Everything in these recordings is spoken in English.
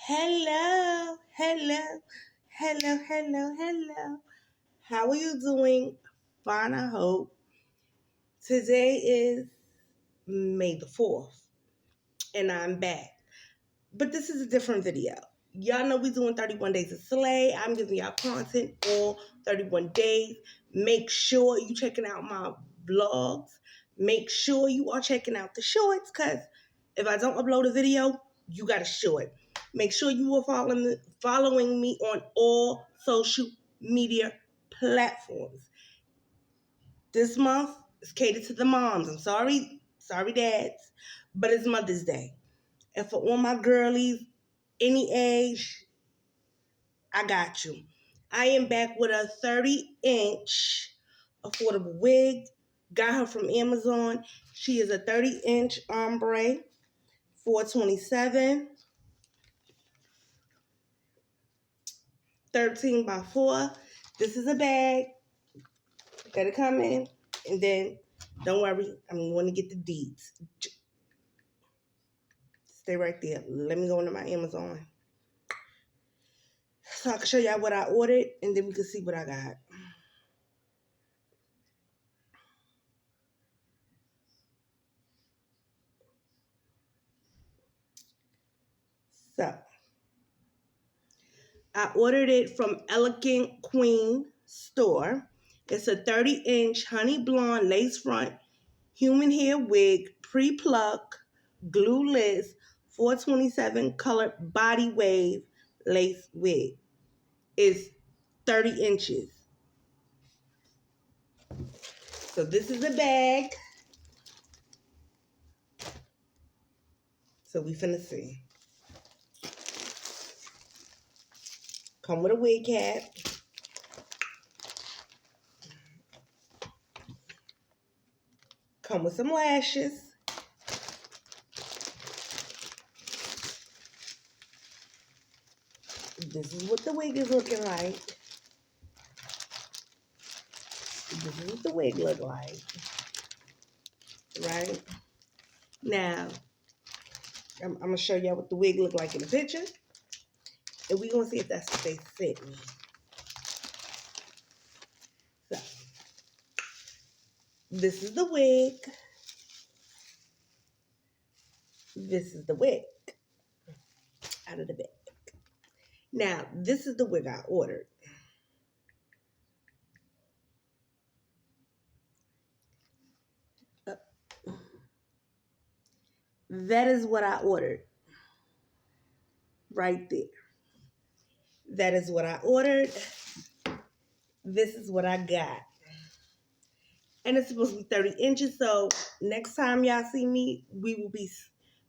Hello, hello, hello, hello, hello. How are you doing? Fine, I hope. Today is May the 4th, and I'm back. But this is a different video. Y'all know we doing 31 Days of Slay. I'm giving y'all content all 31 days. Make sure you checking out my vlogs. Make sure you are checking out the shorts, because if I don't upload a video, you got a short. Make sure you are following me on all social media platforms. This month is catered to the moms. I'm sorry dads, but it's Mother's Day. And for all my girlies, any age, I got you. I am back with a 30-inch affordable wig. Got her from Amazon. She is a 30-inch ombre, $427, 13 by 4. This is a bag. Gotta come in. And then, don't worry, I'm going to get the deeds. Stay right there. Let me go into my Amazon, so I can show y'all what I ordered, and then we can see what I got. So, I ordered it from Elegant Queen store. It's a 30-inch honey blonde lace front human hair wig, pre-pluck, glueless, 427 color body wave lace wig. It's 30 inches. So this is the bag. So we finna see. Come with a wig cap. Come with some lashes. This is what the wig is looking like. This is what the wig look like. Right? Now, I'm going to show y'all what the wig look like in the picture. And we're going to see if that's what they sent me. So, this is the wig. This is the wig. Out of the bag. Now, this is the wig I ordered. That is what I ordered. Right there. That is what I ordered. This is what I got. And it's supposed to be 30 inches. So next time y'all see me, we will be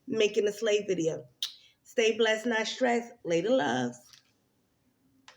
making a slave video. Stay blessed, not stressed. Later, loves.